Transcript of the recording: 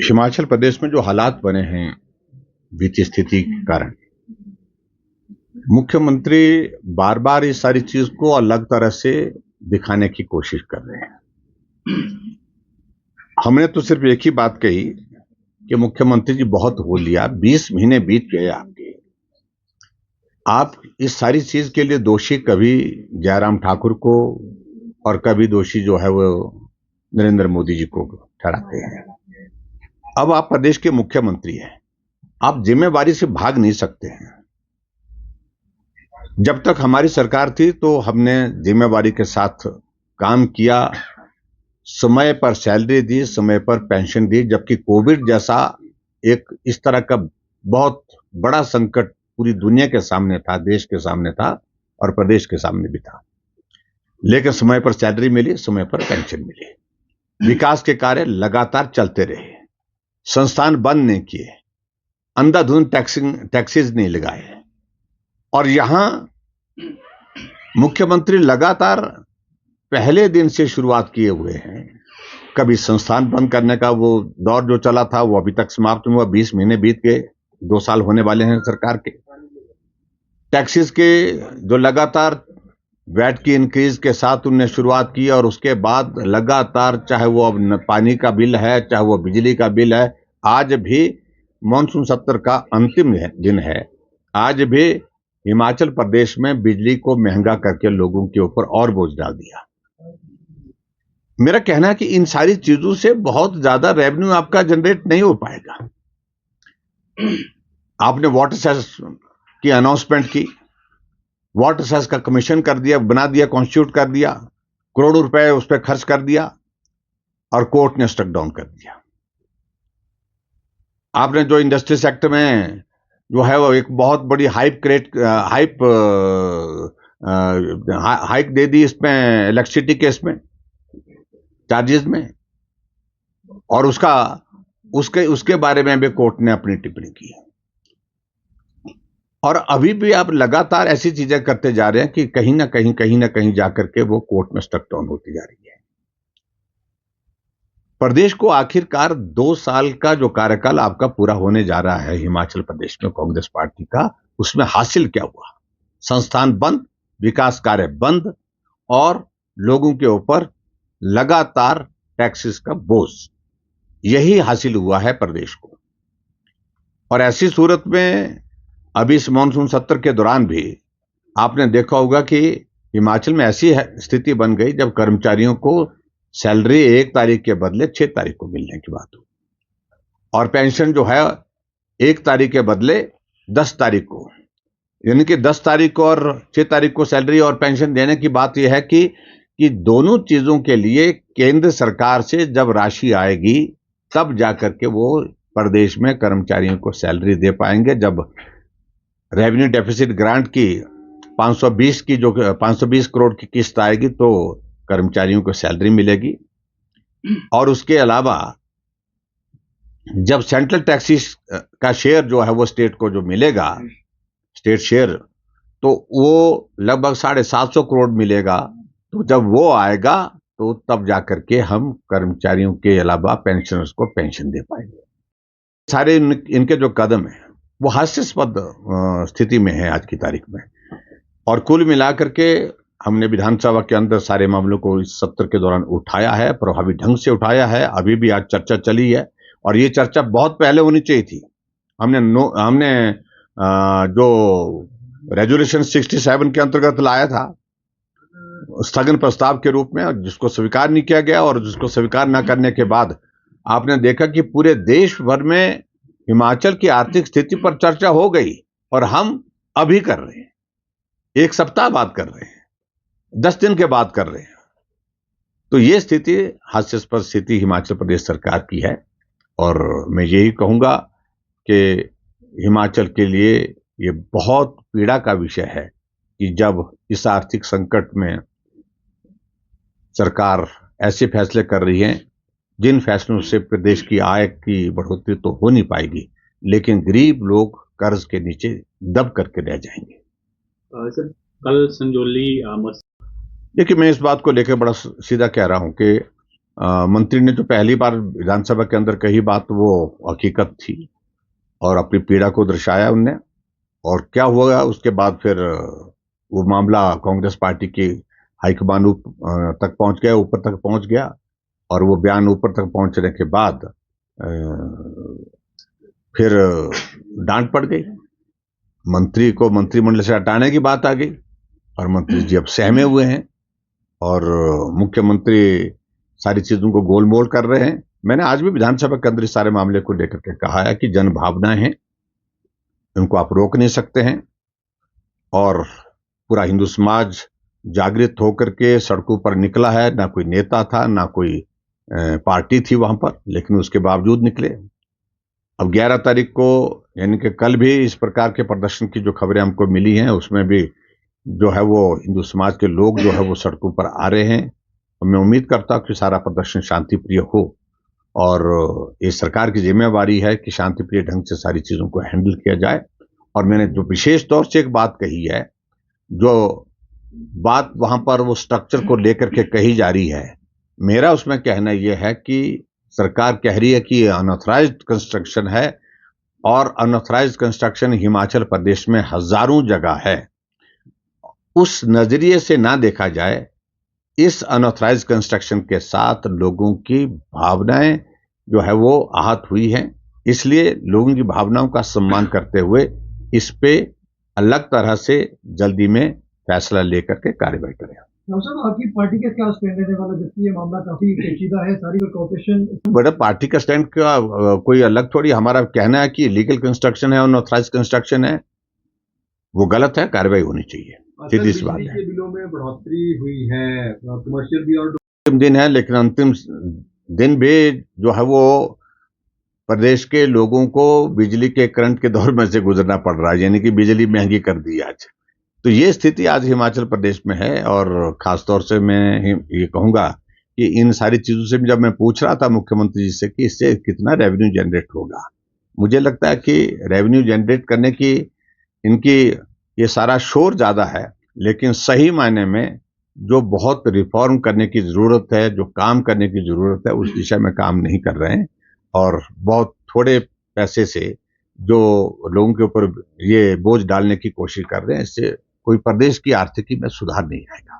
हिमाचल प्रदेश में जो हालात बने हैं वित्तीय स्थिति के कारण, मुख्यमंत्री बार बार इस सारी चीज को अलग तरह से दिखाने की कोशिश कर रहे हैं। हमने तो सिर्फ एक ही बात कही कि मुख्यमंत्री जी बहुत हो लिया, 20 महीने बीत गए आपके, आप इस सारी चीज के लिए दोषी कभी जयराम ठाकुर को और कभी दोषी जो है वो नरेंद्र मोदी जी को ठहराते हैं। अब आप प्रदेश के मुख्यमंत्री हैं, आप जिम्मेवारी से भाग नहीं सकते हैं। जब तक हमारी सरकार थी तो हमने जिम्मेवारी के साथ काम किया, समय पर सैलरी दी, समय पर पेंशन दी, जबकि कोविड जैसा एक इस तरह का बहुत बड़ा संकट पूरी दुनिया के सामने था, देश के सामने था और प्रदेश के सामने भी था। लेकिन समय पर सैलरी मिली, समय पर पेंशन मिली, विकास के कार्य लगातार चलते रहे, संस्थान बंद नहीं किए, अंधाधुंध टैक्सेस नहीं लगाए। और यहां मुख्यमंत्री लगातार पहले दिन से शुरुआत किए हुए हैं। कभी संस्थान बंद करने का वो दौर जो चला था वो अभी तक समाप्त हुआ, 20 महीने बीत गए, 2 साल होने वाले हैं सरकार के। टैक्सेस के जो लगातार वैट की इंक्रीज के साथ उन्होंने शुरुआत की और उसके बाद लगातार, चाहे वो अब पानी का बिल है, चाहे वो बिजली का बिल है, आज भी मानसून सत्र का अंतिम दिन है, आज भी हिमाचल प्रदेश में बिजली को महंगा करके लोगों के ऊपर और बोझ डाल दिया। मेरा कहना है कि इन सारी चीजों से बहुत ज्यादा रेवेन्यू आपका जनरेट नहीं हो पाएगा। आपने वाटर सेस की अनाउंसमेंट की, वाटर सेस का कमीशन कर दिया, बना दिया, कॉन्स्टिट्यूट कर दिया, करोड़ों रुपए उस पर खर्च कर दिया और कोर्ट ने स्टक डाउन कर दिया। आपने जो इंडस्ट्री सेक्टर में जो है वो एक बहुत बड़ी हाइक दे दी इसमें, इलेक्ट्रिसिटी के इसमें चार्जेस में, और उसके बारे में भी कोर्ट ने अपनी टिप्पणी की। और अभी भी आप लगातार ऐसी चीजें करते जा रहे हैं कि कहीं ना कहीं जाकर के वो कोर्ट में स्टक डाउन होती जा रही है। प्रदेश को आखिरकार 2 साल का जो कार्यकाल आपका पूरा होने जा रहा है हिमाचल प्रदेश में कांग्रेस पार्टी का, उसमें हासिल क्या हुआ? संस्थान बंद, विकास कार्य बंद और लोगों के ऊपर लगातार टैक्सेस का बोझ, यही हासिल हुआ है प्रदेश को। और ऐसी सूरत में अभी इस मानसून सत्र के दौरान भी आपने देखा होगा कि हिमाचल में ऐसी स्थिति बन गई जब कर्मचारियों को सैलरी 1 तारीख के बदले 6 तारीख को मिलने की बात हो, और पेंशन जो है 1 तारीख के बदले 10 तारीख को, यानी कि 10 तारीख को और 6 तारीख को सैलरी और पेंशन देने की बात यह है कि दोनों चीजों के लिए केंद्र सरकार से जब राशि आएगी तब जाकर के वो प्रदेश में कर्मचारियों को सैलरी दे पाएंगे। जब रेवेन्यू डेफिसिट ग्रांट की 520 करोड़ की किस्त आएगी तो कर्मचारियों को सैलरी मिलेगी। और उसके अलावा जब सेंट्रल टैक्सेस का शेयर जो है वो स्टेट को जो मिलेगा, स्टेट शेयर, तो वो लगभग 750 करोड़ मिलेगा। तो जब वो आएगा तो तब जाकर के हम कर्मचारियों के अलावा पेंशनर्स को पेंशन दे पाएंगे। सारे इनके जो कदम है वो हास्यास्पद स्थिति में है आज की तारीख में। और कुल मिलाकर के हमने विधानसभा के अंदर सारे मामलों को इस सत्र के दौरान उठाया है, प्रभावी ढंग से उठाया है। अभी भी आज चर्चा चली है और ये चर्चा बहुत पहले होनी चाहिए थी। हमने जो रेजोल्यूशन 67 के अंतर्गत लाया था स्थगन प्रस्ताव के रूप में, जिसको स्वीकार नहीं किया गया, और जिसको स्वीकार न करने के बाद आपने देखा कि पूरे देश भर में हिमाचल की आर्थिक स्थिति पर चर्चा हो गई और हम अभी कर रहे हैं, 1 सप्ताह बाद कर रहे हैं, 10 दिन के बाद कर रहे हैं। तो ये स्थिति हास्यास्पद स्थिति हिमाचल प्रदेश सरकार की है। और मैं यही कहूंगा कि हिमाचल के लिए ये बहुत पीड़ा का विषय है कि जब इस आर्थिक संकट में सरकार ऐसे फैसले कर रही है जिन फैसलों से प्रदेश की आय की बढ़ोतरी तो हो नहीं पाएगी, लेकिन गरीब लोग कर्ज के नीचे दब करके रह जाएंगे। सर, कल संजौली देखिए, मैं इस बात को लेकर बड़ा सीधा कह रहा हूं कि मंत्री ने जो पहली बार विधानसभा के अंदर कही बात वो हकीकत थी और अपनी पीड़ा को दर्शाया उनने। और क्या हुआ उसके बाद फिर वो मामला कांग्रेस पार्टी की हाईकमान तक पहुंच गया, ऊपर तक पहुंच गया। और वो बयान ऊपर तक पहुंचने के बाद फिर डांट पड़ गई, मंत्री को मंत्रिमंडल से हटाने की बात आ गई और मंत्री जी अब सहमे हुए हैं और मुख्यमंत्री सारी चीजों को गोलमोल कर रहे हैं। मैंने आज भी विधानसभा के अंदर इस सारे मामले को लेकर के कहा है कि जन भावनाएं हैं, उनको आप रोक नहीं सकते हैं। और पूरा हिंदू समाज जागृत होकर के सड़कों पर निकला है, ना कोई नेता था ना कोई पार्टी थी वहां पर, लेकिन उसके बावजूद निकले। अब 11 तारीख को यानी कि कल भी इस प्रकार के प्रदर्शन की जो खबरें हमको मिली हैं उसमें भी जो है वो हिंदू समाज के लोग जो है वो सड़कों पर आ रहे हैं। और मैं उम्मीद करता हूं कि सारा प्रदर्शन शांतिप्रिय हो और ये सरकार की जिम्मेवारी है कि शांतिप्रिय ढंग से सारी चीजों को हैंडल किया जाए। और मैंने जो विशेष तौर से एक बात कही है, जो बात वहां पर वो स्ट्रक्चर को लेकर के कही जा रही है, मेरा उसमें कहना यह है कि सरकार कह रही है कि अनऑथराइज्ड कंस्ट्रक्शन है और अनऑथराइज्ड कंस्ट्रक्शन हिमाचल प्रदेश में हजारों जगह है। उस नजरिए से ना देखा जाए, इस अनऑथराइज्ड कंस्ट्रक्शन के साथ लोगों की भावनाएं जो है वो आहत हुई हैं। इसलिए लोगों की भावनाओं का सम्मान करते हुए इस पे अलग तरह से जल्दी में फैसला लेकर के कार्रवाई करें। साहब, आपकी पार्टी का क्या स्टैंड रहने वाला, जबकि ये मामला काफी पेचीदा है, सारी कॉर्पोरेशन। बड़ा पार्टी का स्टैंड का कोई अलग थोड़ी, हमारा कहना है कि लीगल कंस्ट्रक्शन है, अनऑथराइज्ड कंस्ट्रक्शन है, वो गलत है, कार्रवाई होनी चाहिए, सीधी सी बात है। बिलों में बढ़ोतरी हुई है, कमर्शियल भी, और अंतिम दिन है, लेकिन अंतिम दिन भी जो है वो प्रदेश के लोगों को बिजली के करंट के दौर में से गुजरना पड़ रहा है, यानी कि बिजली महंगी कर दी आज। तो ये स्थिति आज हिमाचल प्रदेश में है। और खासतौर से मैं ये कहूंगा कि इन सारी चीजों से जब मैं पूछ रहा था मुख्यमंत्री जी से कि इससे कितना रेवेन्यू जनरेट होगा, मुझे लगता है कि रेवेन्यू जनरेट करने की इनकी ये सारा शोर ज्यादा है, लेकिन सही मायने में जो बहुत रिफॉर्म करने की जरूरत है, जो काम करने की जरूरत है, उस दिशा में काम नहीं कर रहे हैं। और बहुत थोड़े पैसे से जो लोगों के ऊपर ये बोझ डालने की कोशिश कर रहे हैं, इससे कोई प्रदेश की आर्थिकी में सुधार नहीं आएगा।